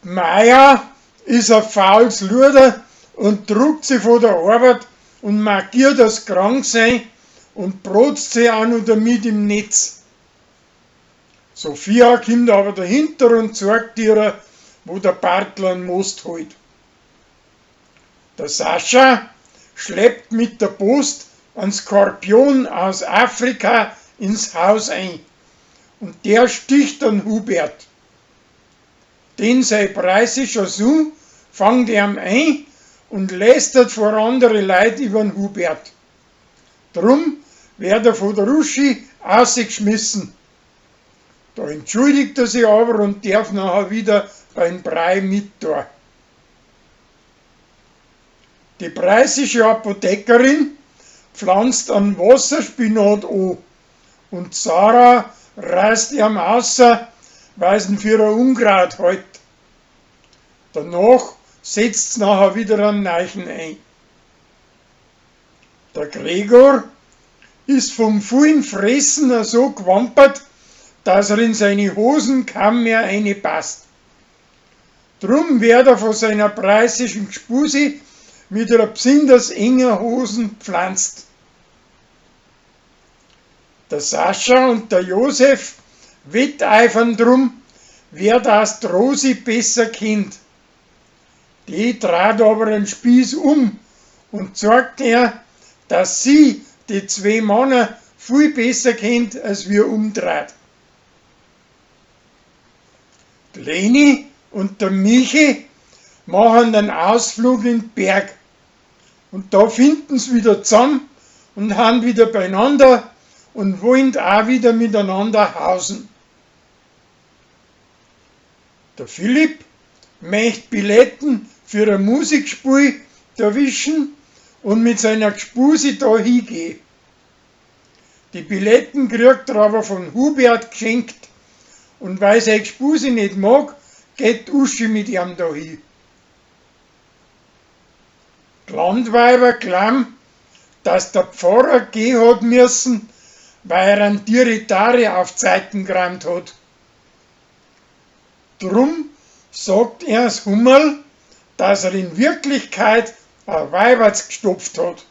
Meier ist ein faules Luder und druckt sie von der Arbeit und markiert das Kranksein und protzt sie auch noch damit im Netz. Sophia kommt aber dahinter und zeigt ihr, wo der Bartl einen Most holt. Der Sascha schleppt mit der Post einen Skorpion aus Afrika ins Haus ein und der sticht den Hubert. Den sein Preis ist schon so, fängt ihm ein und lästert vor andere Leute über den Hubert. Drum wird er von der Uschi ausgeschmissen. Da entschuldigt er sich aber und darf nachher wieder beim Brei mit da. Die preußische Apothekerin pflanzt einen Wasserspinat an und Sarah reißt ihm außer, weil sie ihn für ein Unkraut hält. Danach setzt sie nachher wieder einen Neichen ein. Der Gregor ist vom vielen Fressen so gewampert, dass er in seine Hosen kaum mehr reinpasst. Drum wird er von seiner preußischen Gspusi mit einer besonders engen Hosen pflanzt. Der Sascha und der Josef wetteifern drum, wer das Rosi besser kennt. Die dreht aber den Spieß um und sagt ihr, dass sie die zwei Männer viel besser kennt, als wir umdreht. Die Leni und der Michi machen einen Ausflug in den Berg. Und da finden sie wieder zusammen und haben wieder beieinander und wollen auch wieder miteinander hausen. Der Philipp möchte Billetten für ein Musikspiel erwischen und mit seiner Gspusi da hingehen. Die Billetten kriegt er aber von Hubert geschenkt und weil seine Gspusi nicht mag, geht Uschi mit ihm da hin. Die Landweiber glauben, dass der Pfarrer gehen hat müssen, weil er einen Diritare auf Zeiten geräumt hat. Drum sagt er das Hummerl, dass er in Wirklichkeit ein Weiberts gestopft hat.